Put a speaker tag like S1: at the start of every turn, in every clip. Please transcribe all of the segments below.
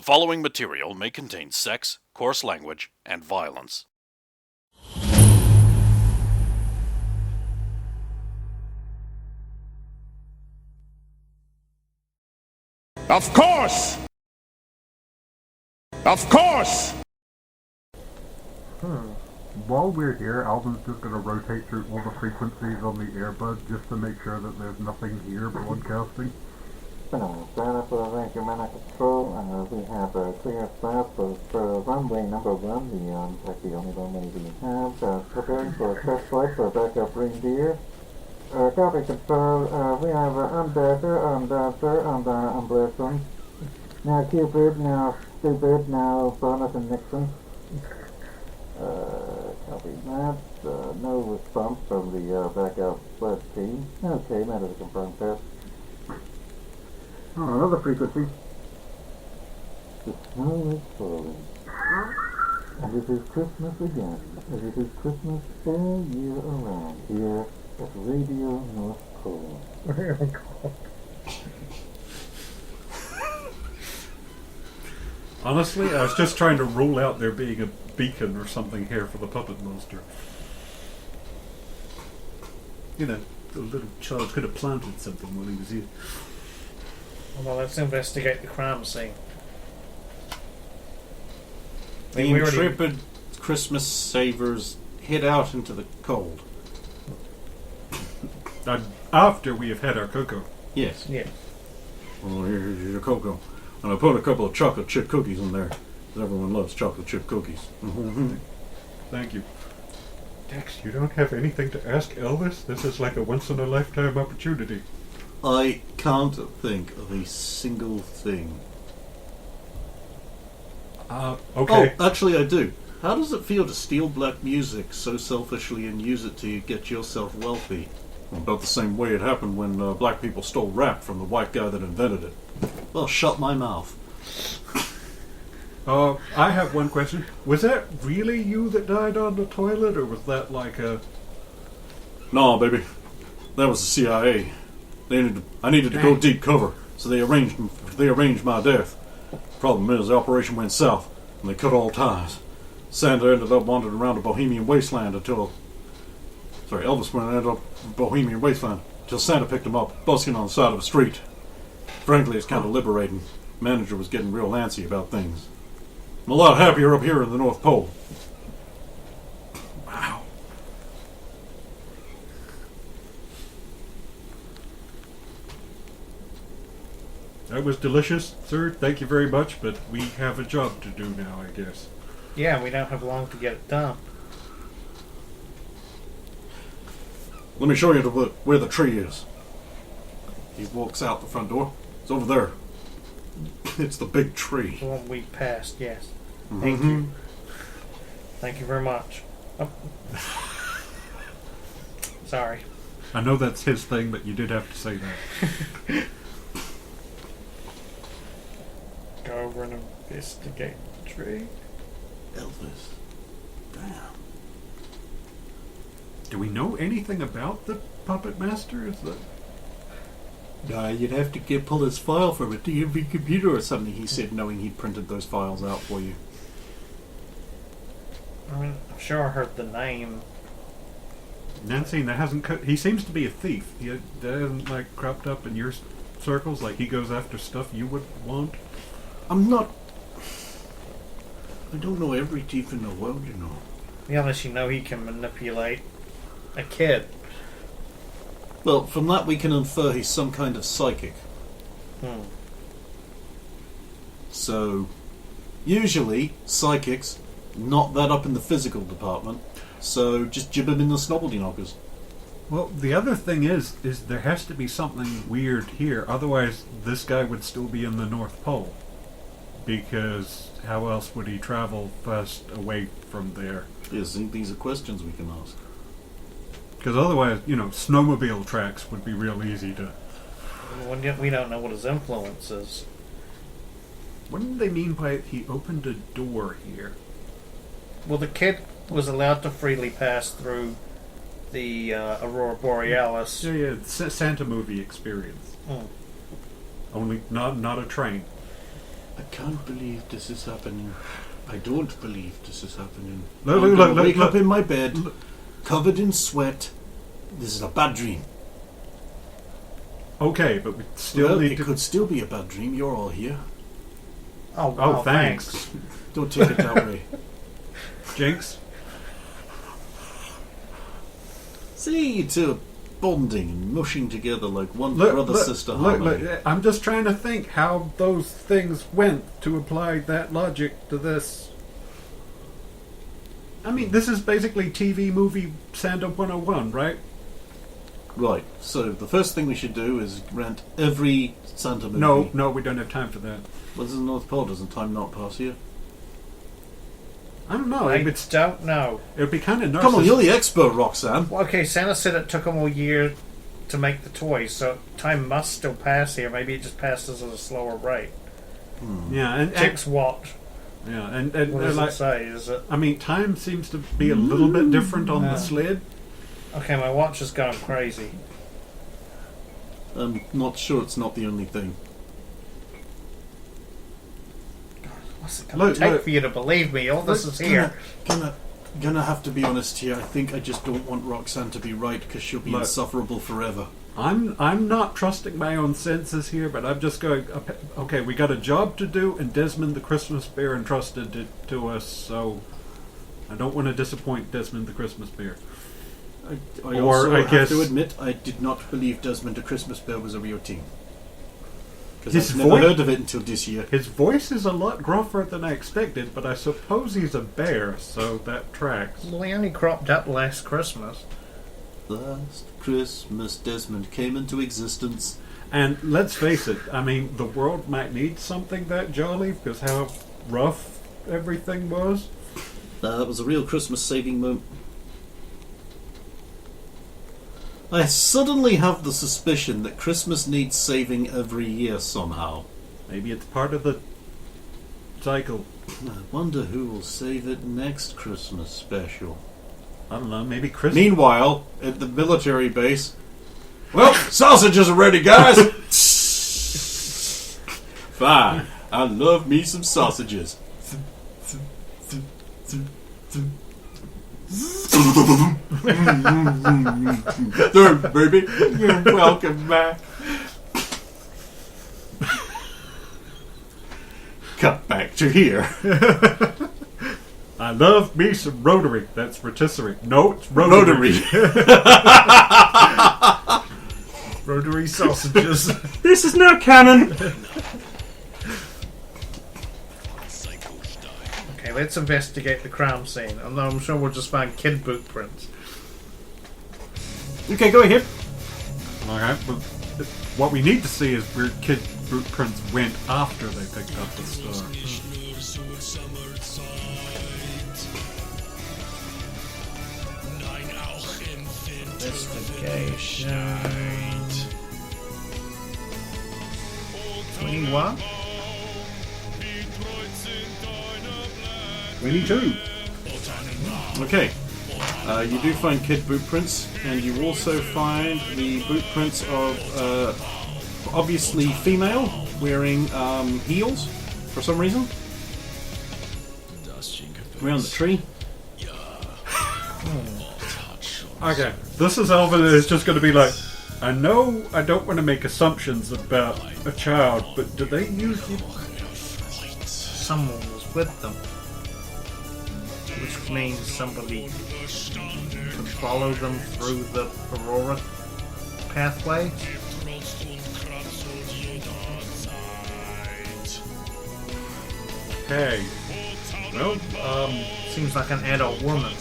S1: The following material may contain sex, coarse language, and violence.
S2: Of course! Of course!
S3: While we're here, Alvin's just going to rotate through all the frequencies on the earbud just to make sure that there's nothing here broadcasting.
S4: Data for range command control, we have a clear path for runway number 1, that's the only runway we have. Preparing for a test flight for backup reindeer. Copy control, we have Unbasher, Undasher, Unblesson. Now Cupid, now Stupid, now Bonus and Nixon. Copy that. No response from the backup sled team. Okay, that is a confirmed test.
S3: Oh, another frequency.
S4: The snow is falling. And it is Christmas again. And it is Christmas all year around here at Radio North Pole.
S3: Oh my god.
S5: Honestly, I was just trying to rule out there being a beacon or something here for the puppet monster. You know, the little child could have planted something when he was here.
S6: Well, let's investigate the crime scene.
S7: The intrepid Christmas savers head out into the cold.
S5: After we have had our cocoa.
S7: Yes.
S6: Yeah.
S7: Well, here's your cocoa. And I put a couple of chocolate chip cookies in there. 'Cause everyone loves chocolate chip cookies.
S5: Thank you. Dex, you don't have anything to ask Elvis? This is like a once-in-a-lifetime opportunity.
S7: I can't think of a single thing.
S5: Okay.
S7: Oh, actually I do. How does it feel to steal black music so selfishly and use it to get yourself wealthy? About the same way it happened when black people stole rap from the white guy that invented it. Well, shut my mouth.
S5: I have one question. Was that really you that died on the toilet, or was that like a...
S7: No, baby. That was the CIA. I needed to go deep cover, so they arranged my death. Problem is, the operation went south, and they cut all ties. Santa ended up wandering around the Bohemian wasteland Elvis ended up in Bohemian wasteland until Santa picked him up, busking on the side of the street. Frankly, it's kind of liberating. Manager was getting real antsy about things. I'm a lot happier up here in the North Pole.
S5: Wow. That was delicious, sir. Thank you very much, but we have a job to do now, I guess.
S6: Yeah, we don't have long to get it done.
S7: Let me show you where the tree is. He walks out the front door. It's over there. It's the big tree.
S6: The one we passed, yes.
S7: Mm-hmm.
S6: Thank you. Thank you very much. Oh. Sorry.
S5: I know that's his thing, but you did have to say that.
S6: Go over and investigate the tree.
S7: Elvis. Damn.
S5: Do we know anything about the puppet master? Is that...
S7: Nah, you'd have to pull his file from a DMV computer or something, he said, knowing he'd printed those files out for you.
S6: I mean, I'm sure I heard the name.
S5: Nancy, that hasn't cut. He seems to be a thief. That hasn't like cropped up in your circles. Like he goes after stuff you would want.
S7: I'm not. I don't know every thief in the world, you know.
S6: Yeah, unless you know he can manipulate a kid.
S7: Well, from that we can infer he's some kind of psychic. So, usually psychics not that up in the physical department. So just jib him in the snobbledy knockers.
S5: Well, the other thing is there has to be something weird here. Otherwise, this guy would still be in the North Pole. Because how else would he travel fast away from there?
S7: Yes, these are questions we can ask.
S5: Because otherwise, snowmobile tracks would be real easy to...
S6: We don't know what his influence is.
S5: What do they mean by he opened a door here?
S6: Well, the kid was allowed to freely pass through the Aurora Borealis.
S5: Yeah, Santa movie experience. Only not a train.
S7: I can't believe this is happening. I don't believe this is happening.
S5: Look,
S7: I'm
S5: look,
S7: gonna
S5: look,
S7: wake
S5: look,
S7: up in my bed, covered in sweat. This is a bad dream.
S5: Okay, but we still
S7: Well,
S5: need
S7: it
S5: to...
S7: could still be a bad dream. You're all here.
S6: Oh, wow,
S5: Oh, thanks.
S7: Don't take it that way.
S5: Jinx?
S7: See, you two are bonding and mushing together like one brother-sister harmony.
S5: Look, I'm just trying to think how those things went to apply that logic to this. I mean, this is basically TV movie Santa 101, right?
S7: Right, so the first thing we should do is rent every Santa movie.
S5: No, we don't have time for that.
S7: What is the North Pole? Doesn't time not pass here?
S5: I don't know.
S6: I
S5: It's,
S6: don't know.
S5: it would be kind of
S7: Come on, you're the expert, Roxanne.
S6: Well, okay, Santa said it took him a year to make the toys, so time must still pass here. Maybe it just passes at a slower rate.
S5: Yeah, and
S6: Takes what?
S5: yeah, and
S6: What does
S5: like,
S6: it say? Is it...
S5: I mean, time seems to be a little bit different on the sled.
S6: Okay, my watch has gone crazy.
S7: I'm not sure it's not the only thing.
S6: What's it going to take for you to believe me? All this is here.
S7: Gonna have to be honest here. I think I just don't want Roxanne to be right because she'll be insufferable forever.
S5: I'm not trusting my own senses here, but I'm just going. Okay, we got a job to do, and Desmond the Christmas Bear entrusted it to us, so I don't want to disappoint Desmond the Christmas Bear.
S7: I
S5: Or
S7: also
S5: I
S7: have
S5: guess-
S7: to admit I did not believe Desmond the Christmas Bear was a real team. Because
S5: His
S7: I've never
S5: voice-
S7: heard of it until this year.
S5: His voice is a lot gruffer than I expected, but I suppose he's a bear, so that tracks.
S6: Well, he only cropped up last Christmas.
S7: Last Christmas, Desmond came into existence.
S5: And let's face it, I mean, the world might need something that jolly because how rough everything was.
S7: That was a real Christmas saving moment. I suddenly have the suspicion that Christmas needs saving every year somehow.
S5: Maybe it's part of the cycle.
S7: I wonder who will save it next Christmas special.
S5: I don't know, maybe Christmas.
S7: Meanwhile, at the military base, well, sausages are ready, guys! Fine, I love me some sausages. Third, baby, you're welcome back. Cut back to here.
S5: I love me some rotary. That's rotisserie. No, it's rotary.
S6: Rotary sausages.
S7: This is not canon.
S6: Okay, let's investigate the crime scene. I'm sure we'll just find kid boot prints.
S7: Okay, go ahead.
S5: Alright, but what we need to see is where kid boot prints went after they picked up the star.
S6: Investigation. 21?
S5: 22.
S7: Okay. You do find kid boot prints, and you also find the boot prints of obviously female wearing heels for some reason around the tree.
S5: Okay, this is Alvin is just going to be like, I know I don't want to make assumptions about a child, but do they use you?
S6: Someone was with them. Which means somebody could follow them through the Aurora pathway.
S5: Okay. Well,
S6: Seems like an adult woman.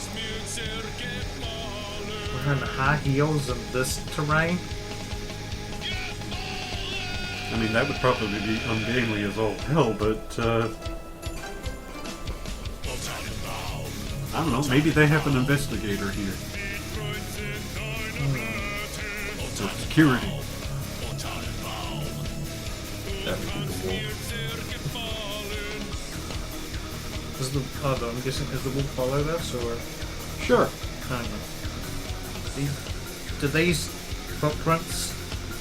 S6: Wearing high heels in this terrain?
S5: I mean, that would probably be ungainly as all hell, but, I don't know, maybe they have an investigator here. For security.
S7: That would be the wolf.
S6: Is the I'm guessing is the wolf follow this or
S5: Sure.
S6: kind of? Do these footprints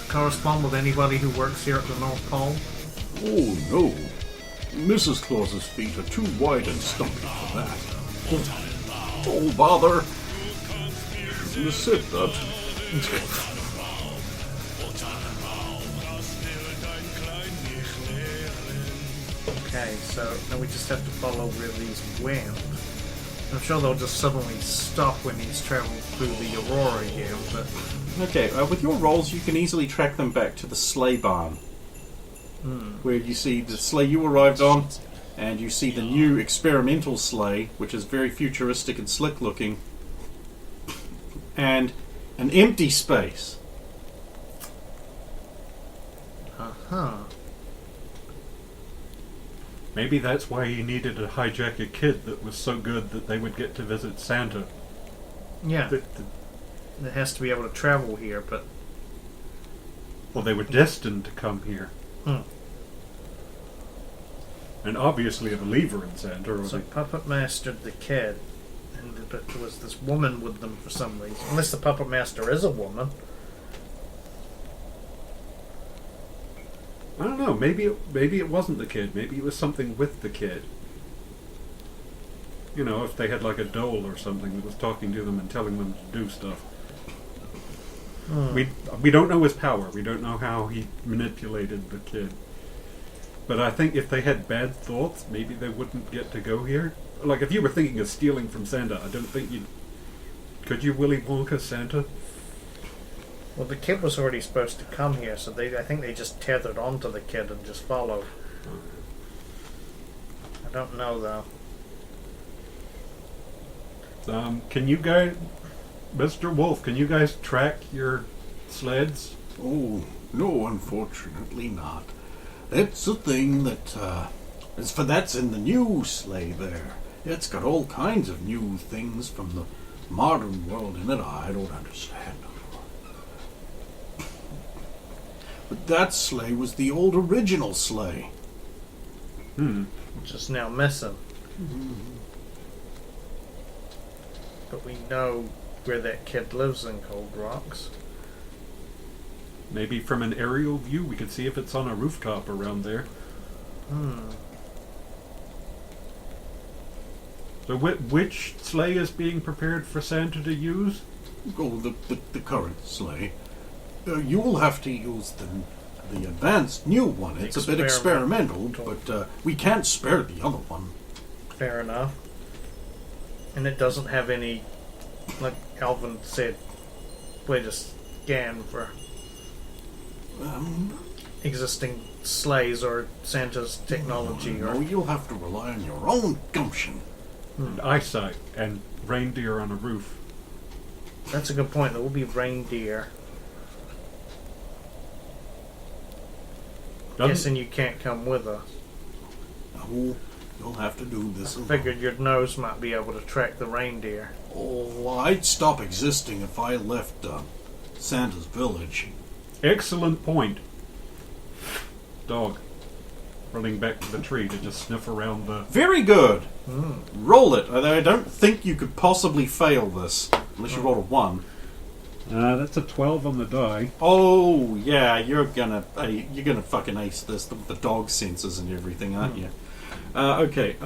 S6: correspond with anybody who works here at the North Pole?
S7: Oh no! Mrs. Claus's feet are too wide and stumpy for that. Oh, bother. Shouldn't have said that.
S6: Okay, so now we just have to follow where these went. I'm sure they'll just suddenly stop when he's traveled through the Aurora again, but...
S8: Okay, with your rolls, you can easily track them back to the sleigh barn. Where you see the sleigh you arrived on, and you see the new experimental sleigh, which is very futuristic and slick looking, and an empty space.
S6: Uh-huh.
S5: Maybe that's why he needed to hijack a kid that was so good that they would get to visit Santa.
S6: Yeah. It has to be able to travel here, but...
S5: Well, they were destined to come here. And obviously a believer in Santa. Or
S6: So Puppet mastered the kid, but there was this woman with them for some reason. Unless the Puppet Master is a woman.
S5: I don't know. Maybe it wasn't the kid. Maybe it was something with the kid. You know, if they had like a doll or something that was talking to them and telling them to do stuff. We don't know his power. We don't know how he manipulated the kid. But I think if they had bad thoughts, maybe they wouldn't get to go here. Like if you were thinking of stealing from Santa, I don't think you could. You Willy Wonka Santa?
S6: Well, the kid was already supposed to come here, so I think they just tethered onto the kid and just followed. I don't know, though.
S5: Can you guys, Mr. Wolf, can you guys track your sleds?
S7: Oh, no, unfortunately not. It's a thing that, that's in the new sleigh there. It's got all kinds of new things from the modern world in it I don't understand. But that sleigh was the old original sleigh.
S6: Which is now missing. But we know where that kid lives in Cold Rocks.
S5: Maybe from an aerial view we could see if it's on a rooftop around there. So which sleigh is being prepared for Santa to use?
S7: Oh, the current sleigh. You'll have to use the advanced new one. It's a bit experimental, but we can't spare the other one.
S6: Fair enough. And it doesn't have any, like Alvin said, way to scan for existing sleighs or Santa's technology.
S7: No, you'll have to rely on your own gumption.
S5: And eyesight and reindeer on a roof.
S6: That's a good point. There will be reindeer. Guessing you can't come with us.
S7: No, you'll have to do this alone.
S6: Figured your nose might be able to track the reindeer.
S7: Oh, I'd stop existing if I left Santa's village.
S5: Excellent point. Dog. Running back to the tree to just sniff around the...
S8: Very good! Roll it. I don't think you could possibly fail this. Unless you roll a 1.
S5: That's a 12 on the die.
S8: Oh, yeah, you're gonna fucking ace this with the dog senses and everything, aren't you? Okay,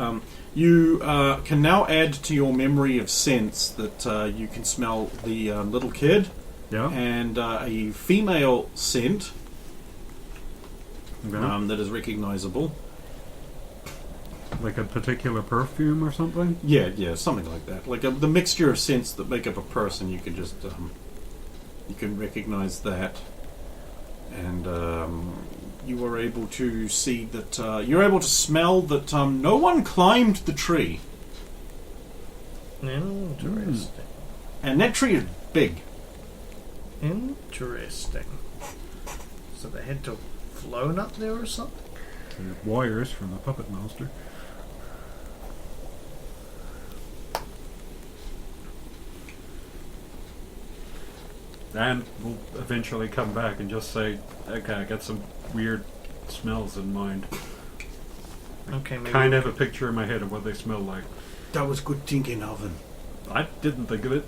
S8: you can now add to your memory of sense that you can smell the little kid.
S5: Yeah.
S8: And a female scent
S5: Yeah.
S8: that is recognizable.
S5: Like a particular perfume or something?
S8: Yeah, something like that. Like the mixture of scents that make up a person, you can just you can recognize that, and you are able to see that you're able to smell that no one climbed the tree,
S6: Interesting.
S8: and that tree is big.
S6: Interesting. So they had to have flown up there or something?
S5: There's wires from the puppet master. And we'll eventually come back and just say, okay, I got some weird smells in mind.
S6: Okay, maybe.
S5: Kind of have a picture in my head of what they smell like.
S7: That was good thinking, Alvin.
S5: I didn't think of it.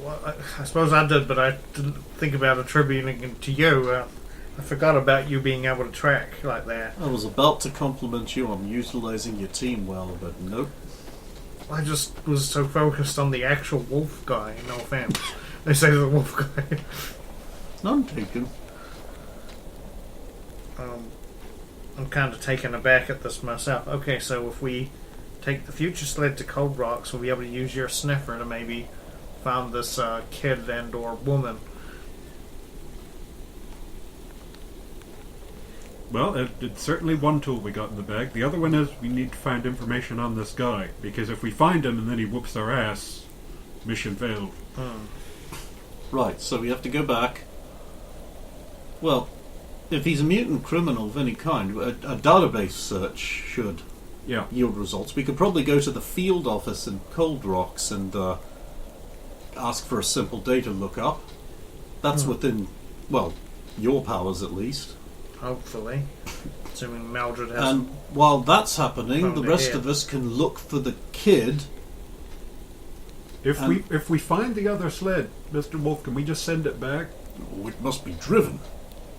S6: Well, I suppose I did, but I didn't think about attributing it to you. I forgot about you being able to track like that.
S8: I was about to compliment you on utilizing your team well, but nope.
S6: I just was so focused on the actual wolf guy. No offense. They say the wolf guy.
S8: None taken.
S6: I'm kind of taken aback at this myself. Okay, so if we take the future sled to Cold Rocks, we'll be able to use your sniffer to maybe find this kid and or woman.
S5: Well, it's certainly one tool we got in the bag. The other one is we need to find information on this guy, because if we find him and then he whoops our ass, mission failed.
S8: Right, so we have to go back. Well, if he's a mutant criminal of any kind, a database search should yield results. We could probably go to the field office in Cold Rocks and ask for a simple data lookup. That's within, well, your powers at least.
S6: Hopefully. Assuming Mildred has...
S8: And while that's happening,
S6: found
S8: the
S6: it
S8: rest
S6: here.
S8: of us can look for the kid.
S5: If we find the other sled, Mr. Wolf, can we just send it back?
S7: Oh, it must be driven.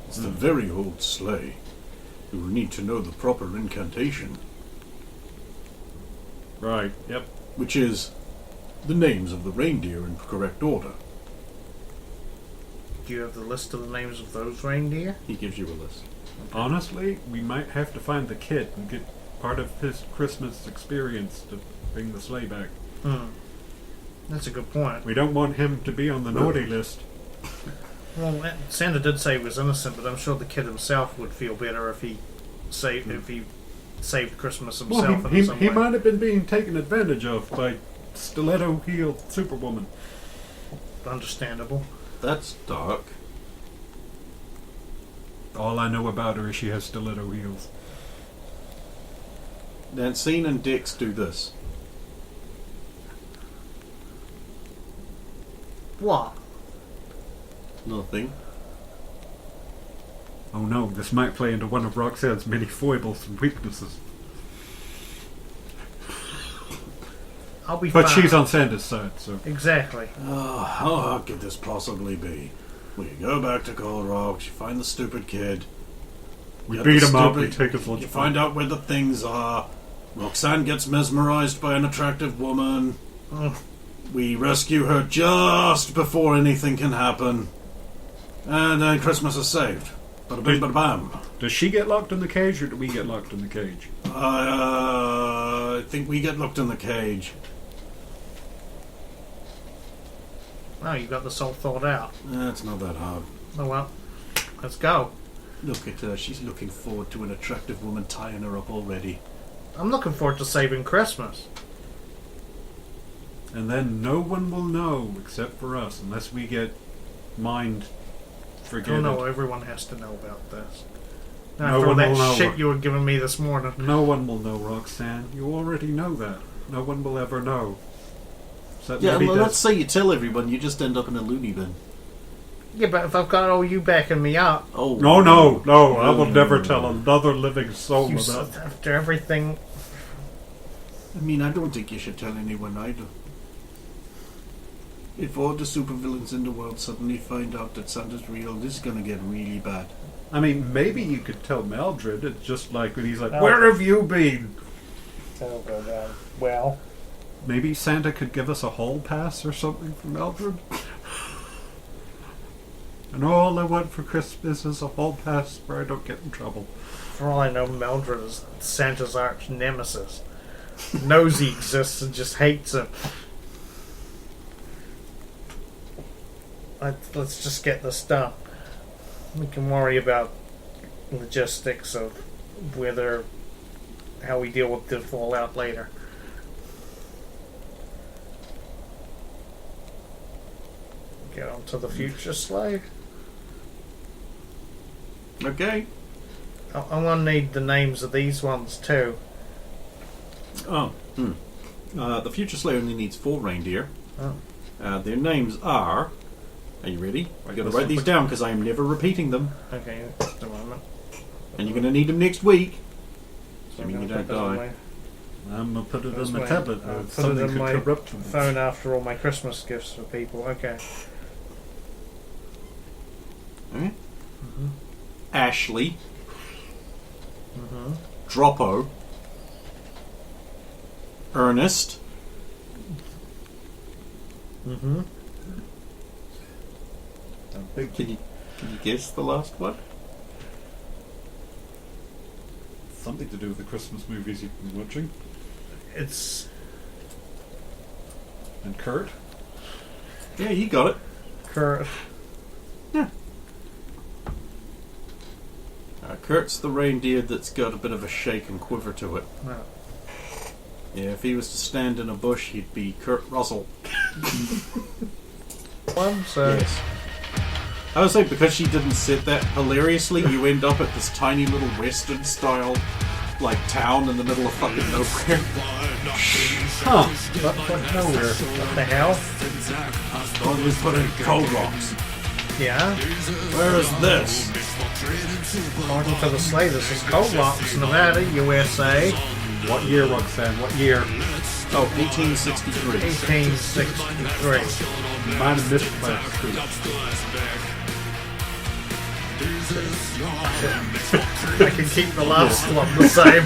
S7: It's the very old sleigh. We will need to know the proper incantation,
S5: Right, yep.
S7: which is the names of the reindeer in correct order.
S6: Do you have the list of the names of those reindeer?
S8: He gives you a list.
S5: Honestly, we might have to find the kid and get part of his Christmas experience to bring the sleigh back.
S6: That's a good point.
S5: We don't want him to be on the naughty list.
S6: Well, Santa did say he was innocent, but I'm sure the kid himself would feel better if he saved Christmas himself
S5: Well,
S6: in some
S5: he
S6: way.
S5: might have been being taken advantage of by stiletto-heeled Superwoman.
S6: Understandable.
S8: That's dark.
S5: All I know about her is she has stiletto heels.
S8: Nancine and Dix do this.
S6: What?
S8: Nothing.
S5: Oh no, this might play into one of Roxanne's many foibles and weaknesses.
S6: I'll be
S5: But
S6: fine.
S5: she's on Santa's side, so...
S6: Exactly.
S7: Oh, how hard could this possibly be? We go back to Cold Rocks, you find the stupid kid.
S5: We
S7: get
S5: beat
S7: the
S5: him up, we
S7: stupid-
S5: take his lunch.
S7: You find out where the things are. Roxanne gets mesmerized by an attractive woman. We rescue her just before anything can happen. And then Christmas is saved. Bada bing, bada bam.
S5: Does she get locked in the cage, or do we get locked in the cage?
S7: I think we get locked in the cage.
S6: Oh, you got this all thought out.
S7: It's not that hard.
S6: Oh well. Let's go.
S8: Look at her. She's looking forward to an attractive woman tying her up already.
S6: I'm looking forward to saving Christmas.
S5: And then no one will know except for us, unless we get mind
S6: Oh
S5: forgetted.
S6: no, everyone has to know about this.
S5: No
S6: After all
S5: one
S6: that
S5: will know.
S6: shit you were giving me this morning.
S5: No one will know, Roxanne. You already know that. No one will ever know. Except
S8: Yeah,
S5: maybe
S8: well, let's
S5: Des.
S8: say you tell everyone, you just end up in a loony bin.
S6: Yeah, but if I've got all you backing me up,
S8: Oh.
S5: No, I will never tell another living soul
S6: you
S5: about
S6: s- after everything,
S8: I mean, I don't think you should tell anyone either. If all the supervillains in the world suddenly find out that Santa's real, this is gonna get really bad.
S5: I mean, maybe you could tell Mildred. It's just like when he's like,
S6: No.
S5: "Where have you been?"
S6: that'll go down well.
S5: Maybe Santa could give us a hall pass or something for Mildred. And all I want for Christmas is a hall pass where I don't get in trouble.
S6: For all I know, Mildred is Santa's arch nemesis. Knows he exists and just hates him. Let's just get this done. We can worry about logistics of how we deal with the fallout later. Get on to the future slave.
S8: Okay.
S6: I'm gonna need the names of these ones too.
S8: Oh. The future Slayer only needs 4 reindeer.
S6: Oh.
S8: Their names are... Are you ready? I've got to
S5: this
S8: write
S5: one
S8: these
S5: quick.
S8: down because I am never repeating them.
S6: Okay, just a moment.
S8: And you're going to need them next week.
S6: So
S8: I mean,
S6: I'm
S8: you
S6: gonna
S8: don't
S6: put that on
S8: die.
S5: I'm gonna put it
S6: That's
S5: on the
S6: why
S5: tablet.
S6: I'll
S5: Or
S6: put it
S5: something
S6: in
S5: could
S6: my
S5: corrupt them.
S6: phone after all my Christmas gifts for people. Okay.
S8: Alright? Ashley, Droppo, Ernest. Can you guess the last one?
S5: Something to do with the Christmas movies you've been watching.
S6: It's
S5: And Kurt?
S8: Yeah, you got it.
S6: Kurt.
S8: Yeah. Kurt's the reindeer that's got a bit of a shake and quiver to it.
S6: No.
S8: Yeah, if he was to stand in a bush, he'd be Kurt Russell.
S6: One, so
S8: Yes. I would say because she didn't sit that hilariously, you end up at this tiny little western style, like, town in the middle of fucking nowhere.
S5: Huh. But nowhere.
S6: what the hell?
S8: Oh, we put in cold rocks.
S6: Yeah.
S8: Where is this?
S6: According to the sleigh, this is Cold Rocks, Nevada, USA,
S5: What year, Roxanne? What year?
S8: Oh, 1863.
S6: 1863.
S5: You might have missed last week.
S6: I can keep the last one the same.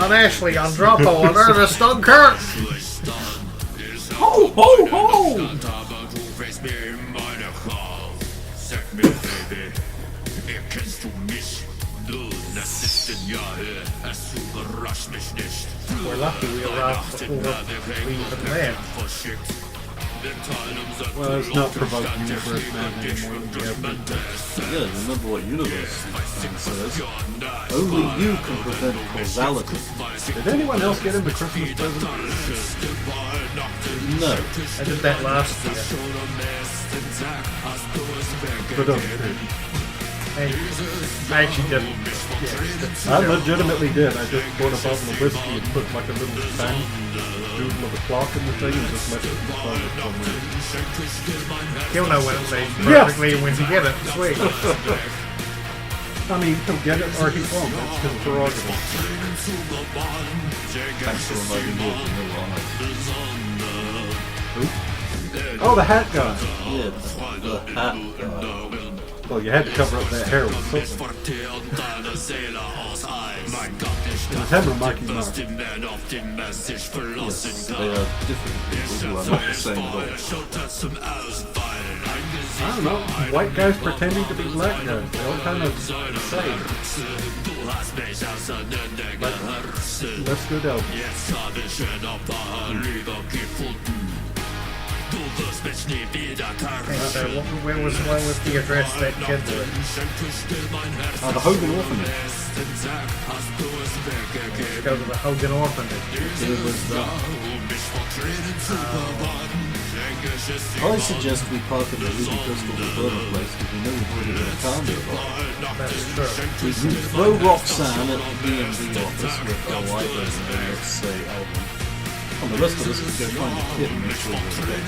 S6: On Ashley, on Droppo, on Ernest, on Kurt.
S8: Ho, ho, ho!
S6: We're lucky we arrived before we even there.
S5: Well, it's not provoking universe man anymore than we have been.
S8: Yeah, remember what universe says. Only you can prevent causality.
S5: Did anyone else get him the Christmas present?
S8: No.
S6: I did that last year.
S5: But
S6: I actually didn't.
S5: I legitimately did. I just bought a bottle of whiskey and put like a little bang doodle of a clock in the thing and just left it in the closet somewhere.
S6: He'll know when it's aged perfectly and when to get it. Sweet.
S5: I mean, he'll get it or he won't. It's his prerogative.
S8: Thanks for reminding me of the middle honor.
S5: Oh, the hat guy.
S8: Yeah, the hat guy.
S5: Well, you had to cover up that hair with something. It was him or Mikey Mark.
S8: Yes, they are different people who are not the same at all.
S5: I don't know. White guys pretending to be black guys. They all kind of say. But let's go down.
S6: Okay, so where was the one with the address that kid did?
S8: The Hogan Orphanage.
S6: Let's go to the Hogan Orphanage.
S8: It was I suggest we park in the Ruby Crystal Burner place because we know we've already got a car nearby.
S6: That's true.
S8: We can throw Roxanne at the DMV office with our white resume, let's say Alvin. And the rest of us can go find a kid and make sure we're okay.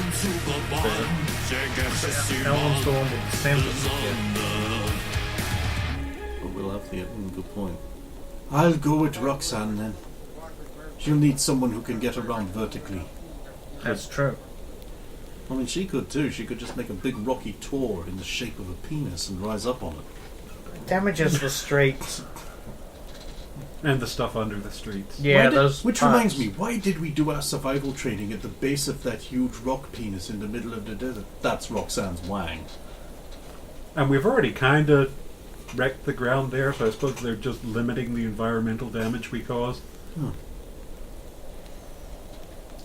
S6: That one's the one with the sentence kid.
S8: But we'll have the good point. I'll go with Roxanne then. She'll need someone who can get around vertically.
S6: That's true.
S8: I mean, she could too. She could just make a big rocky tour in the shape of a penis and rise up on it.
S6: Damages the streets.
S5: And the stuff under the streets.
S6: Yeah, those
S8: which
S6: parts.
S8: reminds me, why did we do our survival training at the base of that huge rock penis in the middle of the desert? That's Roxanne's wang.
S5: And we've already kind of wrecked the ground there, so I suppose they're just limiting the environmental damage we cause.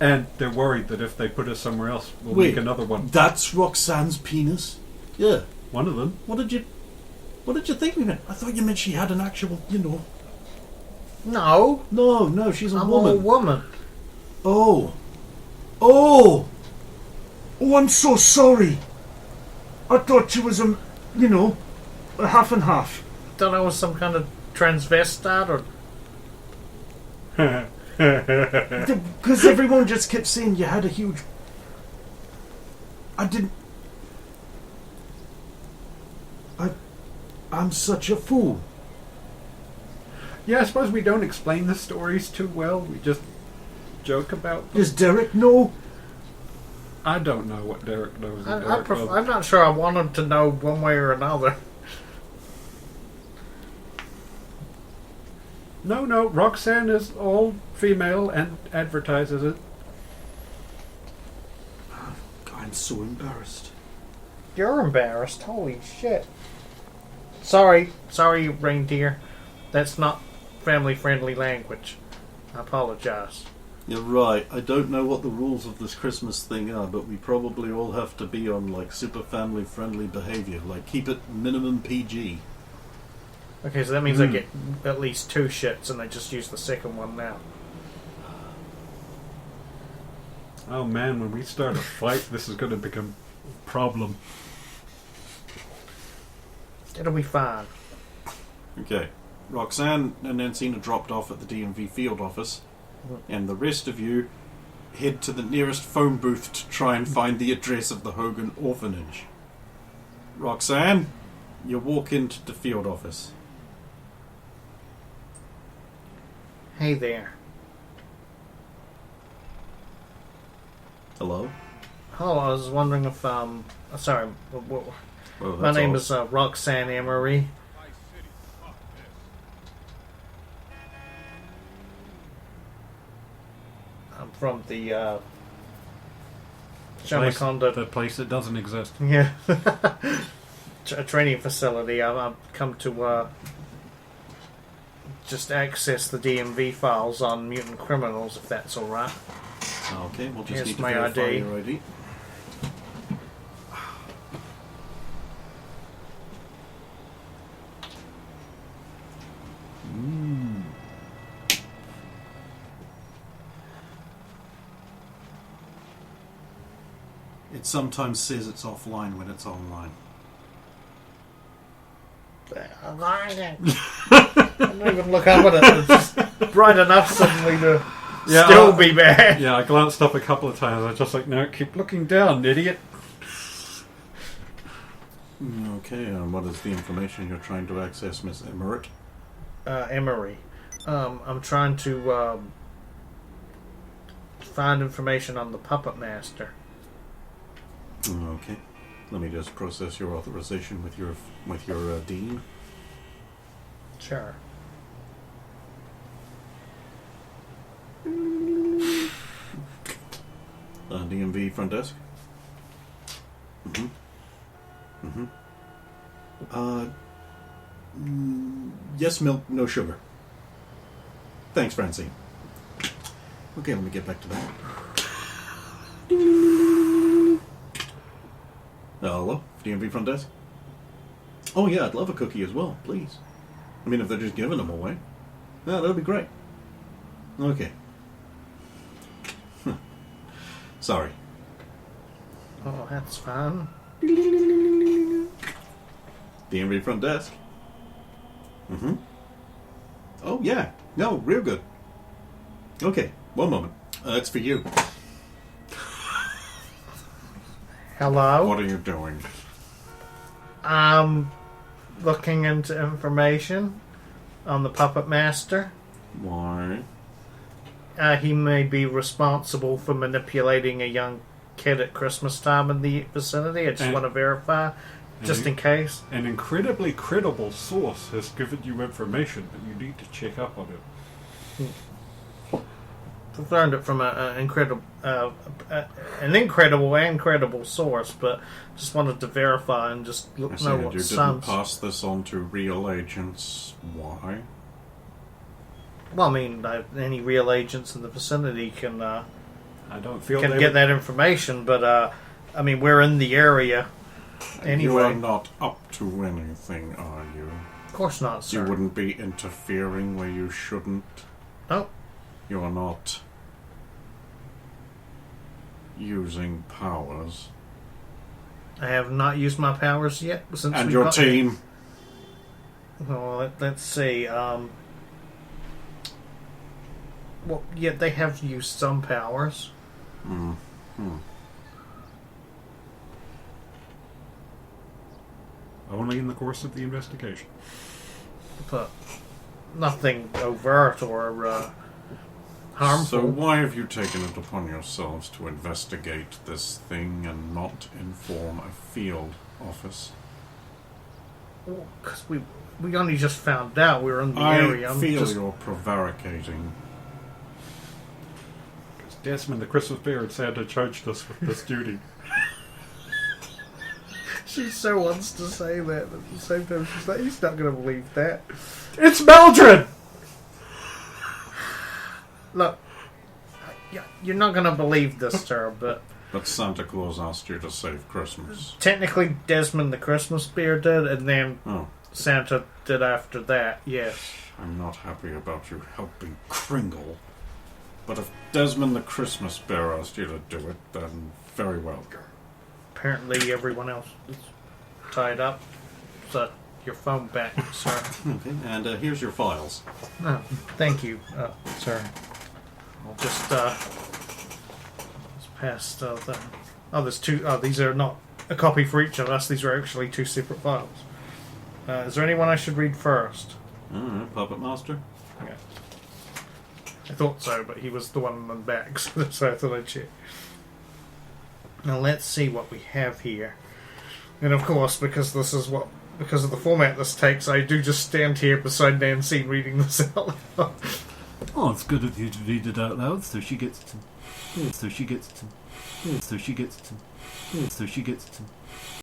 S5: And they're worried that if they put us somewhere else, we'll make another one.
S8: That's Roxanne's penis? Yeah.
S5: One of them.
S8: What did you think we meant? I thought you meant she had an actual,
S6: No.
S8: No, she's a woman.
S6: I'm a woman.
S8: Oh, I'm so sorry. I thought she was a half and half.
S6: Don't know, was some kind of transvestite or...
S8: Because everyone just kept saying you had a huge... I'm such a fool.
S5: Yeah, I suppose we don't explain the stories too well. We just joke about them.
S8: Does Derek know?
S5: I don't know what Derek knows. And Derek doesn't.
S6: I'm not sure I want him to know one way or another.
S5: No, Roxanne is all female and advertises it.
S7: I'm so embarrassed.
S6: You're embarrassed. Holy shit. Sorry, reindeer. That's not family-friendly language. I apologize.
S7: You're right. I don't know what the rules of this Christmas thing are, but we probably all have to be on like super family-friendly behavior. Like keep it minimum PG.
S6: Okay, so that means I get at least 2 shits, and I just use the second one now.
S5: Oh man, when we start a fight, this is going to become a problem.
S6: It'll be fine.
S7: Okay. Roxanne and Nancina dropped off at the DMV field office, and the rest of you head to the nearest phone booth to try and find the address of the Hogan orphanage. Roxanne, you walk into the field office.
S6: Hey there.
S7: Hello?
S6: Oh, I was wondering if, sorry,
S7: Well,
S6: my
S7: that's
S6: name
S7: all.
S6: is Roxanne Emery. I'm from the, Shamaconda.
S5: The place that doesn't exist.
S6: Yeah. A training facility. I've come to, just access the DMV files on mutant criminals, if that's alright.
S7: Okay, we'll just
S6: Here's
S7: need to
S6: my
S7: verify
S6: ID.
S7: your ID. It sometimes says it's offline when it's online.
S6: I don't even look up at it. It's just bright enough suddenly to still be bad.
S5: Yeah, I glanced up a couple of times. I was just like, no, keep looking down, idiot.
S7: Okay, what is the information you're trying to access, Miss Emmert?
S6: Emery. I'm trying to find information on the Puppet Master.
S7: Okay. Let me just process your authorization with your dean.
S6: Sure.
S7: DMV front desk. Yes, milk, no sugar. Thanks, Francine. Okay, let me get back to that. Hello, DMV front desk. Oh yeah, I'd love a cookie as well, please. I mean, if they're just giving them away, yeah, that'd be great. Okay. Sorry.
S6: Oh, that's fine.
S7: DMV front desk. Oh yeah, no, real good. Okay, one moment. That's for you.
S6: Hello?
S7: What are you doing?
S6: I'm looking into information on the Puppet Master.
S7: Why?
S6: He may be responsible for manipulating a young kid at Christmas time in the vicinity. I just want to verify, just in case.
S5: An incredibly credible source has given you information, but you need to check up on it.
S6: I've learned it from an incredible and credible source, but just wanted to verify and just
S7: I see
S6: know
S7: that
S6: what
S7: you didn't
S6: sounds.
S7: pass this on to real agents. Why?
S6: Well, I mean, any real agents in the vicinity can
S5: I don't feel
S6: can
S5: they
S6: get
S5: would-
S6: that information, but I mean, we're in the area anyway.
S7: You are not up to anything, are you?
S6: Of course not, sir.
S7: You wouldn't be interfering where you shouldn't.
S6: Oh,
S7: You are not using powers.
S6: I have not used my powers yet since
S7: And
S6: we
S7: your
S6: got-
S7: team.
S6: Well, let's see. Well, yeah, they have used some powers.
S5: Only in the course of the investigation.
S6: But nothing overt or harmful.
S8: So why have you taken it upon yourselves to investigate this thing and not inform a field office?
S6: Because we only just found out we were in the area.
S8: I feel you're prevaricating.
S5: Desmond, the Christmas bear, had Santa charged us with this duty.
S6: She so wants to say that, but at the same time she's like, he's not going to believe that.
S5: It's Mildred!
S6: Look, you're not going to believe this, sir, but
S8: But Santa Claus asked you to save Christmas.
S6: technically Desmond the Christmas bear did, and then
S8: Oh,
S6: Santa did after that, yes.
S8: I'm not happy about you helping Kringle. But if Desmond the Christmas Bear asked you to do it, then very well.
S6: Apparently everyone else is tied up. So, your phone back, sir.
S8: Okay, and here's your files.
S6: Oh, thank you, sir. I'll just pass the... Oh, there's two... Oh, these are not a copy for each of us. These are actually two separate files. Is there anyone I should read first?
S8: Puppet Master?
S6: Yeah. I thought so, but he was the one on the back, so I thought I'd check. Now let's see what we have here. And of course, because of the format this takes, I do just stand here beside Nancy reading this out loud.
S5: Oh, it's good of you to read it out loud, so she gets to... So she gets to... So she gets to... So she gets to...